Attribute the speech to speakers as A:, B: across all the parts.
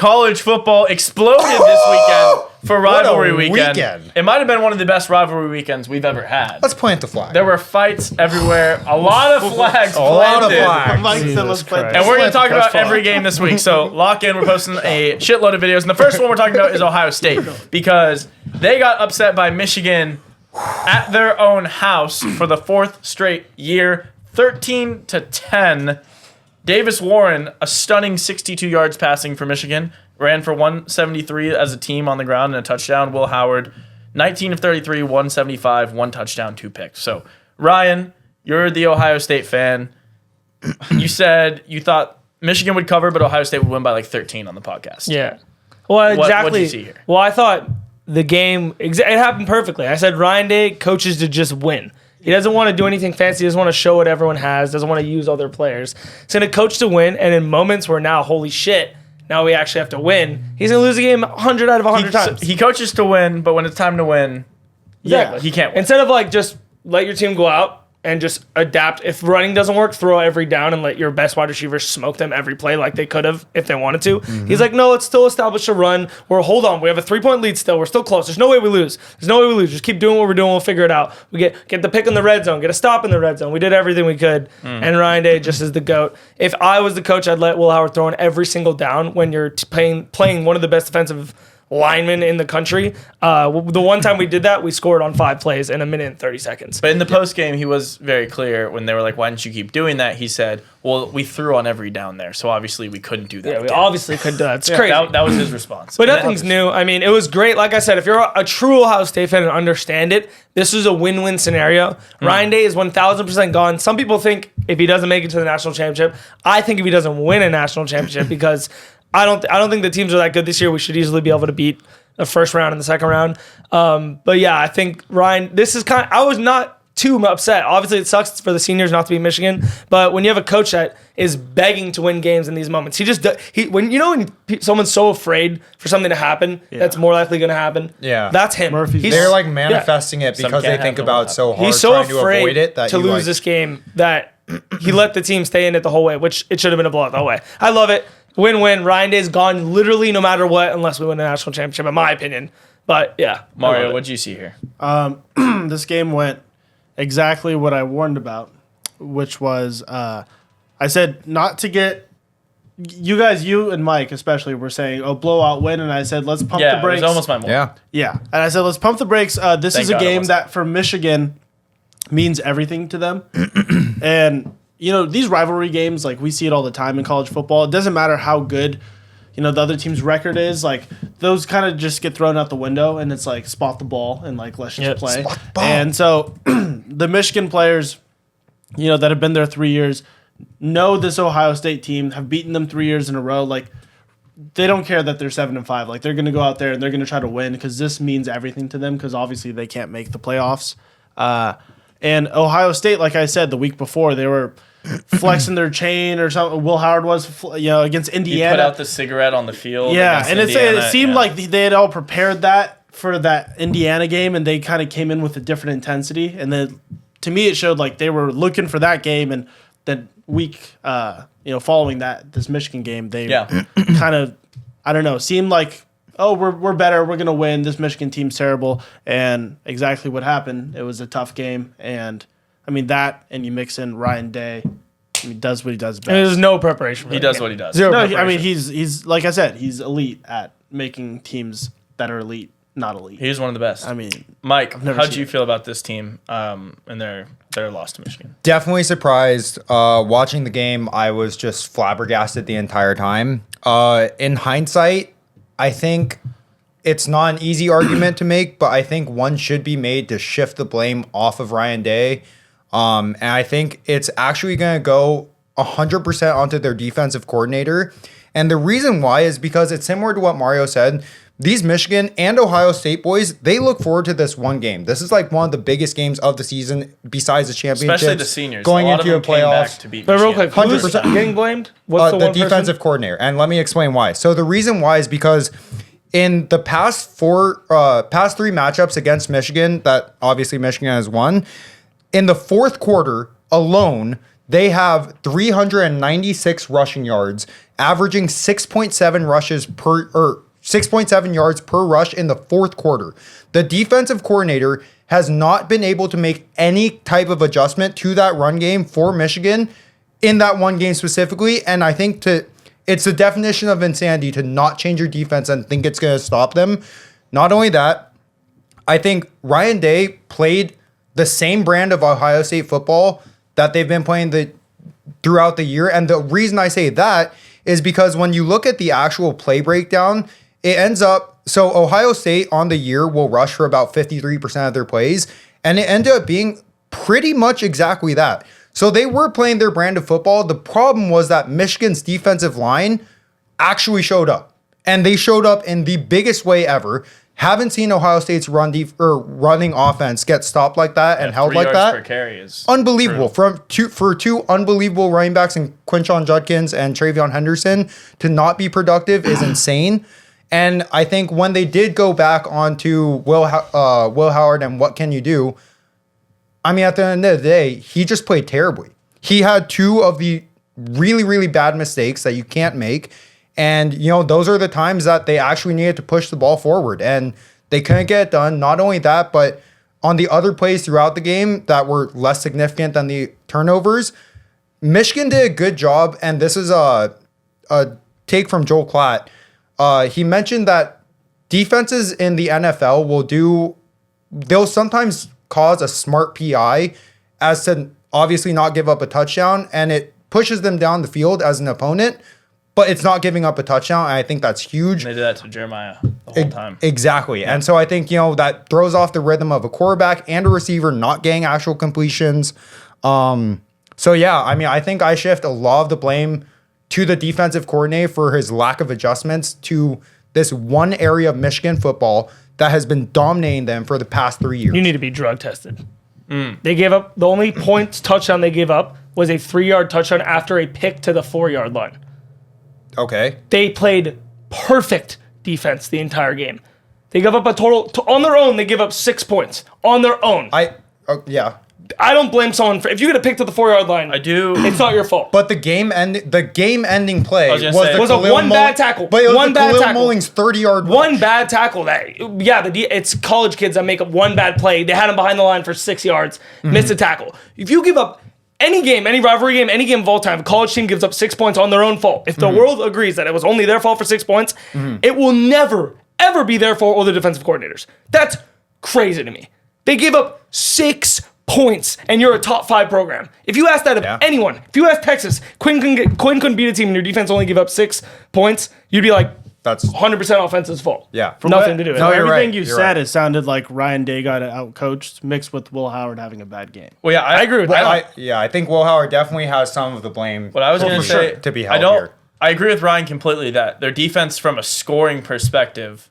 A: college football exploded this weekend for rivalry weekend. It might have been one of the best rivalry weekends we've ever had.
B: Let's plant the flag.
A: There were fights everywhere. A lot of flags planted.
B: A lot of flags.
C: Mike said let's play.
A: And we're going to talk about every game this week. So lock in. We're posting a shitload of videos. And the first one we're talking about is Ohio State because they got upset by Michigan at their own house for the fourth straight year, 13-10. Davis Warren, a stunning 62 yards passing for Michigan, ran for 173 as a team on the ground and a touchdown. Will Howard, 19 of 33, 175, 1 touchdown, 2 picks. So, Ryan, you're the Ohio State fan. You said you thought Michigan would cover, but Ohio State would win by like 13 on the podcast.
D: Yeah. Well, exactly.
A: What did you see here?
D: Well, I thought the game, it happened perfectly. I said Ryan Day coaches to just win. He doesn't want to do anything fancy. He doesn't want to show what everyone has. Doesn't want to use all their players. He's going to coach to win, and in moments where now, holy shit, now we actually have to win, he's going to lose a game 100 out of 100 times.
A: He coaches to win, but when it's time to win, he can't win.
D: Instead of like just let your team go out and just adapt. If running doesn't work, throw every down and let your best wide receivers smoke them every play like they could have if they wanted to. Mm-hmm. He's like, no, let's still establish a run. Hold on. We have a 3-point lead still. We're still close. There's no way we lose. Just keep doing what we're doing. We'll figure it out. We get the pick in the red zone, get a stop in the red zone. We did everything we could. And Ryan Day just is the GOAT. If I was the coach, I'd let Will Howard throw in every single down when you're playing one of the best defensive linemen in the country. The one time we did that, we scored on 5 plays in a minute and 30 seconds.
A: But in the post game, he was very clear when they were like, why didn't you keep doing that? He said, well, we threw on every down there, so obviously we couldn't do that.
D: Yeah, we obviously couldn't do that. It's crazy.
A: That was his response.
D: But nothing's new. I mean, it was great. Like I said, if you're a true Ohio State fan and understand it, this is a win-win scenario. Ryan Day is 1,000% gone. Some people think if he doesn't make it to the national championship, I think if he doesn't win a national championship because I don't think the teams are that good this year. We should easily be able to beat the first round and the second round. But yeah, I think Ryan, I was not too upset. Obviously, it sucks for the seniors not to be Michigan, but when you have a coach that is begging to win games in these moments, when someone's so afraid for something to happen, that's more likely going to happen.
B: Yeah,
D: that's him.
B: They're like manifesting it because they think about it so hard.
D: He's so
B: trying to
D: afraid
B: avoid it that
D: to lose this game that he let the team stay in it the whole way, which it should have been a blowout the whole way. I love it. Win-win. Ryan Day's gone literally no matter what unless we win a national championship, in my opinion. But yeah,
A: Mario, what'd you see here?
C: This game went exactly what I warned about, which was I said not to get you and Mike especially were saying, oh, blowout win, and I said let's pump the brakes.
A: It was almost my moment.
C: Yeah, and I said let's pump the brakes. This is a game that for Michigan means everything to them, and these rivalry games, like we see it all the time in college football. It doesn't matter how good the other team's record is, like those kind of just get thrown out the window, and it's like spot the ball and like let's just play. And so the Michigan players, that have been there 3 years, know this Ohio State team, have beaten them 3 years in a row. Like they don't care that they're 7-5. Like they're going to go out there and they're going to try to win because this means everything to them because obviously they can't make the playoffs. And Ohio State, like I said, the week before they were flexing their chain or something. Will Howard was, against Indiana.
A: He put out the cigarette on the field.
C: Yeah, and it seemed like they had all prepared that for that Indiana game, and they kind of came in with a different intensity. And then, to me, it showed like they were looking for that game, and then week, following this Michigan game, they kind of, I don't know, seemed like, oh, we're better, we're gonna win. This Michigan team's terrible, and exactly what happened. It was a tough game, and I mean, that, and you mix in Ryan Day, he does what he does best.
D: And there's no preparation.
A: He does what he does.
D: Zero.
C: I mean, he's like I said, he's elite at making teams that are elite not elite.
A: He's one of the best.
C: I mean,
A: Mike, how'd you feel about this team and their loss to Michigan?
B: Definitely surprised. Watching the game, I was just flabbergasted the entire time. In hindsight, I think it's not an easy argument to make, but I think one should be made to shift the blame off of Ryan Day. And I think it's actually going to go 100% onto their defensive coordinator. And the reason why is because it's similar to what Mario said. These Michigan and Ohio State boys, they look forward to this one game. This is like one of the biggest games of the season besides the championship.
A: Especially the seniors.
B: Going into a playoffs.
A: To beat
D: but real quick,
B: 100%
D: getting blamed? What's
B: the defensive coordinator. And let me explain why. So the reason why is because in the past three matchups against Michigan that obviously Michigan has won, in the fourth quarter alone, They have 396 rushing yards, averaging 6.7 yards per rush in the fourth quarter. The defensive coordinator has not been able to make any type of adjustment to that run game for Michigan in that one game specifically. And I think it's the definition of insanity to not change your defense and think it's going to stop them. Not only that, I think Ryan Day played the same brand of Ohio State football that they've been playing throughout the year. And the reason I say that is because when you look at the actual play breakdown, it ends up, so Ohio State on the year will rush for about 53% of their plays, and it ended up being pretty much exactly that. So they were playing their brand of football. The problem was that Michigan's defensive line actually showed up, and they showed up in the biggest way ever. Haven't seen Ohio State's running offense get stopped like that and held
A: 3
B: like
A: yards
B: that.
A: Per carry is
B: unbelievable. For two unbelievable running backs in Quinshon Judkins and Travion Henderson to not be productive is insane. And I think when they did go back onto Will Howard and what can you do, I mean, at the end of the day, he just played terribly. He had 2 of the really, really bad mistakes that you can't make. And, those are the times that they actually needed to push the ball forward. And they couldn't get it done. Not only that, but on the other plays throughout the game that were less significant than the turnovers, Michigan did a good job. And this is a take from Joel Klatt. He mentioned that defenses in the NFL they'll sometimes cause a smart PI as to obviously not give up a touchdown, and it pushes them down the field as an opponent, but it's not giving up a touchdown, and I think that's huge.
A: And they did that to Jeremiah the whole time.
B: Exactly. Yeah. And so I think, that throws off the rhythm of a quarterback and a receiver not getting actual completions. So, yeah, I mean, I think I shift a lot of the blame to the defensive coordinator for his lack of adjustments to this one area of Michigan football that has been dominating them for the past 3 years.
D: You need to be drug tested. They gave up, the only touchdown they gave up was a 3-yard touchdown after a pick to the 4-yard line.
B: Okay.
D: They played perfect defense the entire game. They gave up a total, on their own, they give up 6 points. On their own.
B: Yeah.
D: I don't blame someone for, if you get a pick to the 4-yard line,
A: I do.
D: it's not your fault.
B: But the game-ending play was
A: was
B: a
D: one bad tackle.
B: But it was
D: One bad
B: Khalil
D: tackle.
B: Mulling's 30-yard
D: One bad tackle. It's college kids that make up one bad play. They had him behind the line for 6 yards, missed a tackle. If you give up any game, any rivalry game, any game of all time, a college team gives up 6 points on their own fault. If the world agrees that it was only their fault for 6 points, it will never, ever be their fault or the defensive coordinators. That's crazy to me. They gave up 6 points, and you're a top 5 program. If you ask that of anyone, if you ask Texas, Quinn couldn't beat a team and your defense only give up 6 points, you'd be like, that's 100% offense's fault.
B: Yeah.
D: Nothing to do with it.
C: No,
B: you're
C: everything
B: right.
C: you
B: You're
C: said,
B: right.
C: it sounded like Ryan Day got out-coached mixed with Will Howard having a bad game.
A: Well, yeah, I agree with that.
B: I think Will Howard definitely has some of the blame.
A: What I was going to say,
B: to be held here.
A: I agree with Ryan completely that their defense, from a scoring perspective,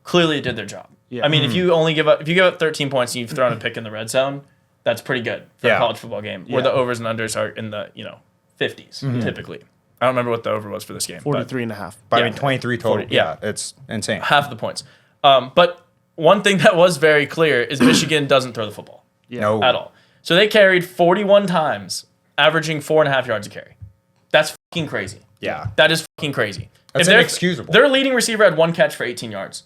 A: clearly did their job.
C: Yeah.
A: I mean, if you give up 13 points and you've thrown a pick in the red zone, that's pretty good for a college football game where the overs and unders are in the 50s typically. I don't remember what the over was for this game.
C: 43 and a half.
B: But I mean, 23 total.
A: 40, yeah.
B: It's insane.
A: Half the points. But one thing that was very clear is Michigan doesn't throw the football
B: No.
A: at all. So they carried 41 times, averaging 4.5 yards a carry. That's fucking crazy.
B: Yeah.
A: That is fucking crazy.
B: That's inexcusable.
A: Their leading receiver had 1 catch for 18 yards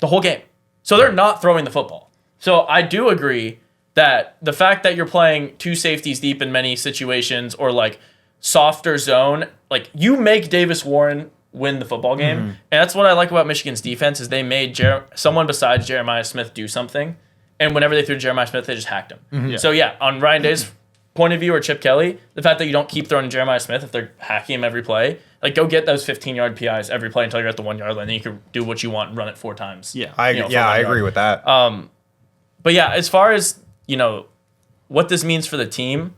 A: the whole game. So they're not throwing the football. So I do agree that the fact that you're playing 2 safeties deep in many situations or like softer zone, like you make Davis Warren win the football game. And that's what I like about Michigan's defense is they made someone besides Jeremiah Smith do something. And whenever they threw Jeremiah Smith, they just hacked him. So yeah, on Ryan Day's point of view or Chip Kelly, the fact that you don't keep throwing Jeremiah Smith if they're hacking him every play, like go get those 15-yard PIs every play until you're at the 1-yard line. Then you can do what you want and run it 4 times.
C: Yeah.
B: I agree with that.
A: But yeah, as far as, what this means for the team,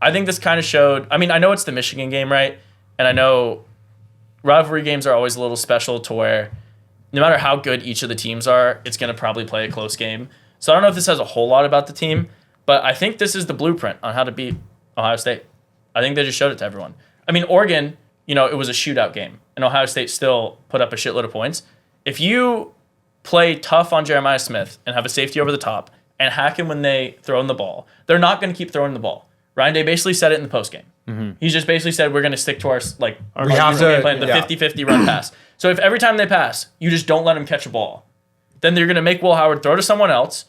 A: I think this kind of showed, I mean, I know it's the Michigan game, right? And I know rivalry games are always a little special to where no matter how good each of the teams are, it's going to probably play a close game. So I don't know if this says a whole lot about the team, but I think this is the blueprint on how to beat Ohio State. I think they just showed it to everyone. I mean, Oregon, it was a shootout game, and Ohio State still put up a shitload of points. If you play tough on Jeremiah Smith and have a safety over the top and hack him when they throw in the ball, they're not going to keep throwing the ball. Ryan Day basically said it in the postgame. He's just basically said we're going to stick to our
B: We have to
A: game plan, the 50-50 run pass. So if every time they pass, you just don't let them catch a ball, then they're going to make Will Howard throw to someone else,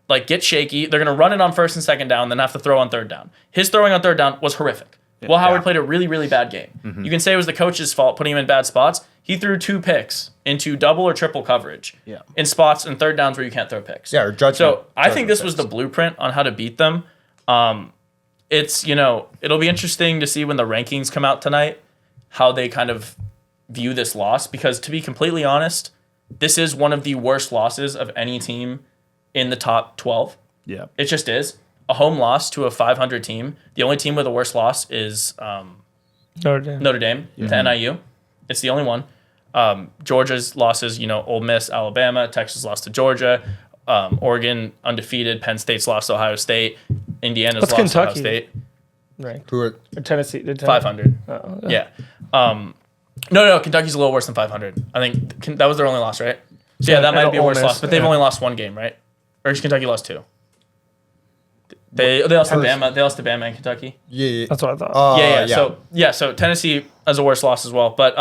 A: like get shaky. They're going to run it on first and second down, then have to throw on third down. His throwing on third down was horrific. Will Howard played a really, really bad game. You can say it was the coach's fault putting him in bad spots. He threw 2 picks into double or triple coverage in spots and third downs where you can't throw picks.
B: Yeah, or judgment.
A: So I think this was the blueprint on how to beat them. It's, it'll be interesting to see when the rankings come out tonight, how they kind of view this loss. Because to be completely honest, this is one of the worst losses of any team in the top 12.
C: Yeah.
A: It just is. A home loss to a 500 team. The only team with a worse loss is Notre Dame to NIU. It's the only one. Georgia's losses, Ole Miss, Alabama. Texas lost to Georgia. Oregon undefeated. Penn State's lost to Ohio State. Indiana's
D: What's
A: lost
D: Kentucky?
A: to Ohio State.
D: Ranked.
B: Who are,
D: Or Tennessee.
A: 500.
D: Oh,
A: Yeah. No. Kentucky's a little worse than 500. I think that was their only loss, right? So yeah, that might be a
D: Ole
A: worse
D: Miss,
A: loss. But they've only lost 1 game, right? Or has Kentucky lost 2? They lost to Bama. They lost to Bama and Kentucky.
B: yeah.
D: That's what I thought.
A: So Tennessee has a worse loss as well. But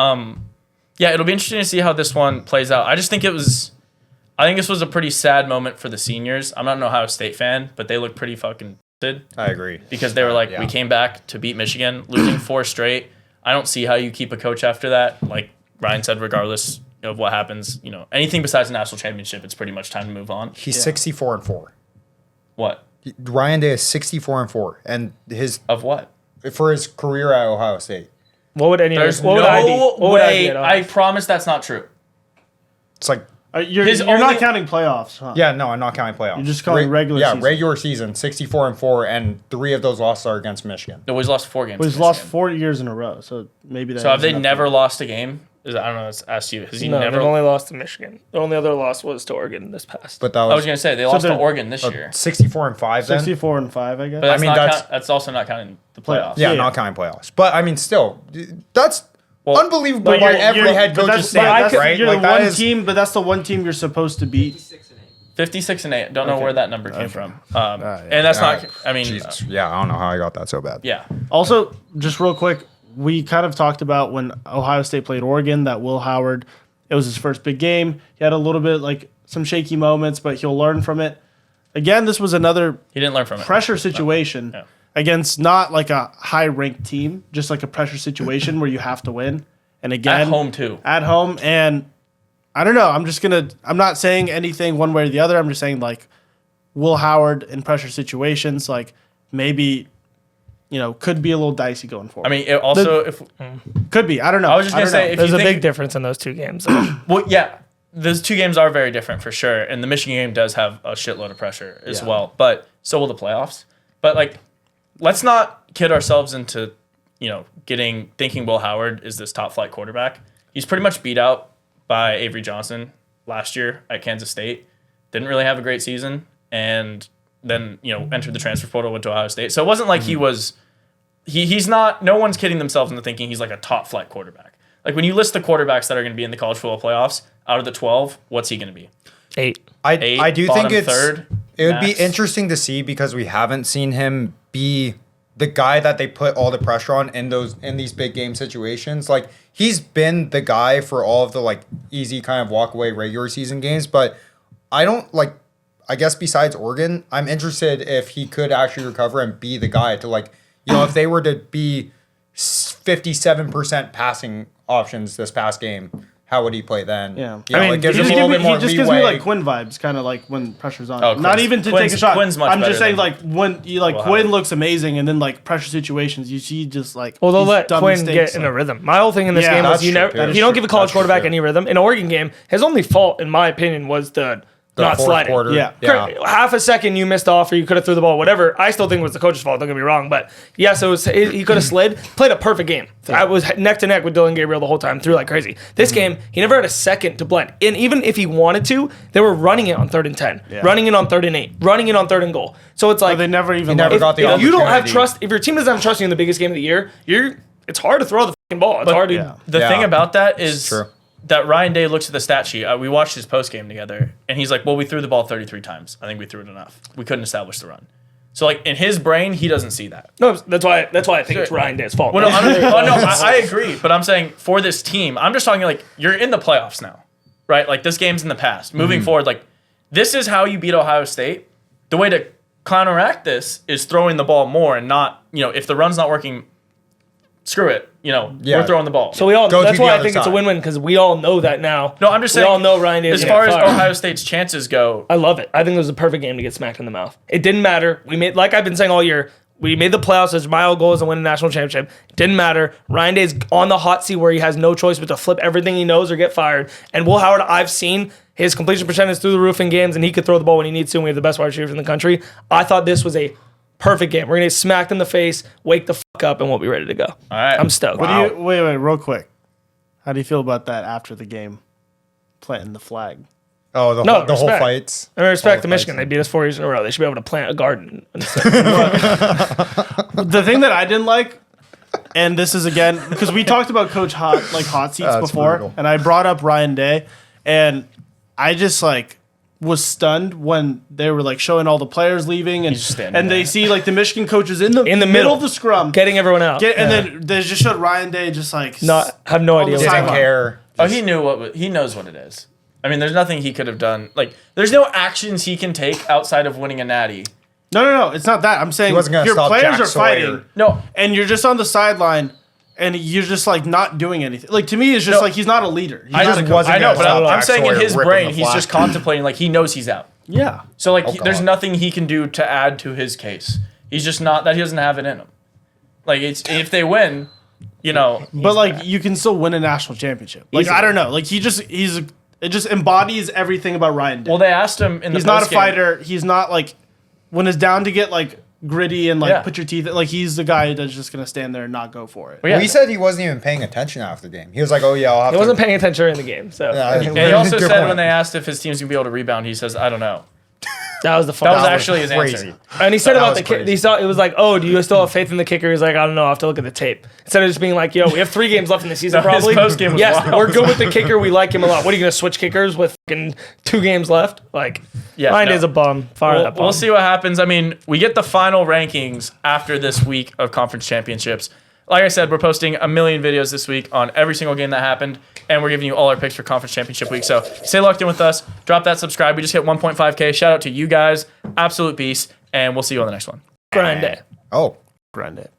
A: it'll be interesting to see how this one plays out. I think this was a pretty sad moment for the seniors. I'm not an Ohio State fan, but they look pretty fucking good
B: I agree.
A: because they were like,
B: Yeah.
A: we came back to beat Michigan, losing 4 straight. I don't see how you keep a coach after that. Like Ryan said, regardless of what happens, anything besides a national championship, it's pretty much time to move on.
B: He's 64-4.
A: What?
B: Ryan Day is 64-4, and his
A: Of what?
B: for his career at Ohio State.
D: What would any?
A: There's
D: what would I be?
A: no
D: What would I be
A: way.
D: at
A: I
D: odds?
A: promise that's not true.
B: It's like,
C: You're
A: His
C: not
A: only-
C: counting playoffs, huh?
B: yeah, no, I'm not counting playoffs.
C: You're just calling regular
B: Yeah,
C: season.
B: regular season, 64-4, and 3 of those losses are against Michigan.
A: They always lost 4 games.
C: But he's
A: to
C: lost
A: Michigan.
C: 4 years in a row, so maybe that.
A: So have
C: has
A: they
C: nothing-
A: never lost a game? I don't know. Let's ask you. Has he
D: No,
A: never?
D: they've only lost to Michigan. The only other loss was to Oregon this past.
B: But that
A: I was
B: was
A: gonna say they lost to
C: they're-
A: Oregon this year,
B: 64-5 then.
C: 64-5, I guess.
A: but that's
B: I mean,
A: not
B: that's-
A: that's also not counting the playoffs.
B: Yeah,
C: Yeah.
B: not counting playoffs. But I mean, still, that's unbelievable
C: But
B: by
C: you're-
B: every
C: you're-
B: head
C: but
B: coach
C: that's-
B: is saying,
C: but that's-
B: right?
C: You're
B: Like
C: the
B: that
C: one
B: is
C: team, but that's the one team you're supposed to beat.
A: 56-8. Don't know where that number came from.
C: yeah.
A: And that's
B: Yeah.
A: not. I mean,
B: Jesus. Yeah, I don't know how I got that so bad.
A: yeah.
C: Also, just real quick, we kind of talked about when Ohio State played Oregon that Will Howard, it was his first big game. He had a little bit like some shaky moments, but he'll learn from it. Again, this was another
A: He didn't learn from it.
C: pressure situation
A: Yeah.
C: against not like a high ranked team, just like a pressure situation where you have to win. And again,
A: At home too.
C: At home. And I don't know. I'm not saying anything one way or the other. I'm just saying like Will Howard in pressure situations, like maybe, could be a little dicey going forward.
A: I mean, it also if
C: could be. I don't know.
A: I was just gonna say if
D: There's
A: you
D: a
A: think,
D: big difference in those 2 games.
A: well, yeah, those 2 games are very different for sure, and the Michigan game does have a shitload of pressure as
C: Yeah.
A: well. But so will the playoffs. But like, let's not kid ourselves into thinking Will Howard is this top flight quarterback. He's pretty much beat out by Avery Johnson last year at Kansas State. Didn't really have a great season, and then entered the transfer portal, went to Ohio State. So it wasn't like he was. He's not. No one's kidding themselves into thinking he's like a top flight quarterback. Like when you list the quarterbacks that are going to be in the college football playoffs, out of the 12, what's he going to be?
D: 8.
A: 8.
B: I do
A: bottom
B: think it's
A: third.
B: it would be
A: max?
B: interesting to see because we haven't seen him be the guy that they put all the pressure on in these big game situations. Like he's been the guy for all of the like easy kind of walk away regular season games, but I don't like. I guess besides Oregon, I'm interested if he could actually recover and be the guy to like, if they were to be 57% passing options this past game, how would he play then?
C: Yeah.
B: It gives him a little bit more
C: he just gives me
B: leeway.
C: like Quinn vibes, kind of like when pressure's on.
A: Oh,
C: Not
A: Quinn's-
C: even to
A: Quinn's-
C: take a shot.
A: Quinn's much
C: I'm
A: better
C: just saying
A: than
C: like when you like
A: Will
C: Quinn
A: Howard.
C: looks amazing, and then like pressure situations, you see just like
D: Well, they'll
C: these
D: let
C: dumb
D: Quinn
C: mistakes,
D: get in a
C: like-
D: rhythm. My whole thing in this
C: Yeah,
D: game was
B: that's
D: you
B: true,
D: never,
B: too.
D: if you don't give a college
B: That's true,
D: quarterback
B: too.
D: any rhythm. In Oregon game, his only fault, in my opinion, was the not
B: fourth
D: sliding.
B: quarter.
C: Yeah.
D: Half a second you missed off, or you could have threw the ball, whatever. I still think it was the coach's fault. Don't get me wrong, but yes, he could have slid. Played a perfect game. I was neck to neck with Dylan Gabriel the whole time, threw like crazy. This game, he never had a second to blend. And even if he wanted to, they were running it on 3rd and 10, running it on 3rd and 8, running it on 3rd and goal. So it's like
C: They never even.
B: never
C: like-
B: got the
D: if you don't have
B: opportunity.
D: trust, if your team doesn't have trust in you in the biggest game of the year, it's hard to throw the fucking ball. It's hard to.
C: yeah.
A: The
B: Yeah.
A: thing about that is
B: true.
A: that Ryan Day looks at the stat sheet. We watched his post game together, and he's like, "Well, we threw the ball 33 times. I think we threw it enough. We couldn't establish the run." So like in his brain, he doesn't see that.
D: No, that's why I think it's Ryan Day's fault.
A: Well, no, I agree, but I'm saying for this team, I'm just talking like you're in the playoffs now, right? Like this game's in the past. Moving forward, like this is how you beat Ohio State. The way to counteract this is throwing the ball more and not, if the run's not working, screw it. We're throwing the ball.
D: So that's why I think it's a win-win because we all know that now.
A: No, I'm just saying.
D: We all know Ryan Day.
A: As far as Ohio State's chances go,
D: I love it. I think it was a perfect game to get smacked in the mouth. It didn't matter. We made, like I've been saying all year, we made the playoffs. As my whole goal is to win a national championship. It didn't matter. Ryan Day's on the hot seat where he has no choice but to flip everything he knows or get fired. And Will Howard, I've seen his completion percentage through the roof in games, and he could throw the ball when he needs to. And we have the best wide receivers in the country. I thought this was a perfect game. We're gonna get smacked in the face, wake the fuck up, and we'll be ready to go. All
A: right,
D: I'm stoked.
C: Wait, real quick. How do you feel about that after the game, planting the flag?
B: Oh, the whole fights.
D: I respect to Michigan. They beat us 4 years in a row. They should be able to plant a garden.
C: The thing that I didn't like, and this is again because we talked about Coach hot seats before, brutal. And I brought up Ryan Day, and I just was stunned when they were showing all the players leaving, and they see the Michigan coaches in the middle of the scrum,
D: getting everyone out,
C: and then they just showed Ryan Day
D: not have no idea.
B: Didn't care.
A: Oh, he knows what it is. I mean, there's nothing he could have done. There's no actions he can take outside of winning a natty.
C: No, it's not that. I'm saying your players are fighting.
A: No,
C: and you're just on the sideline. And you're just not doing anything. To me, it's just he's not a leader.
A: I know, but I'm saying in his brain, he's just contemplating. He knows he's out.
C: Yeah.
A: So there's nothing he can do to add to his case. He's just not that. He doesn't have it in him. If they win,
C: But you can still win a national championship. I don't know. It just embodies everything about Ryan Day.
A: Well, they asked him in the
C: He's not a fighter. He's not when it's down to get gritty and put your teeth. He's the guy that's just gonna stand there and not go for it.
B: Well, he said he wasn't even paying attention after the game. He was like, "Oh yeah, I'll have."
D: He wasn't paying attention during the game. So
A: and he also said when they asked if his team's gonna be able to rebound, he says, "I don't know."
D: That was the fun.
A: That was actually his answer.
D: And he said about the kicker. He saw it was "Oh, do you still have faith in the kicker?" He's like, "I don't know. I have to look at the tape." Instead of just being "Yo, we have 3 games left in the season, probably."
A: His post game was
D: yes,
A: wild.
D: we're good with the kicker. We like him a lot. What are you gonna switch kickers with 2 games left? Ryan Day's a bum.
A: We'll see what happens. I mean, we get the final rankings after this week of conference championships. Like I said, we're posting a million videos this week on every single game that happened, and we're giving you all our picks for conference championship week. So stay locked in with us. Drop that subscribe. We just hit 1.5K. Shout out to you guys. Absolute beast. And we'll see you on the next one.
D: Grind Day.
B: Oh.
C: Grind it.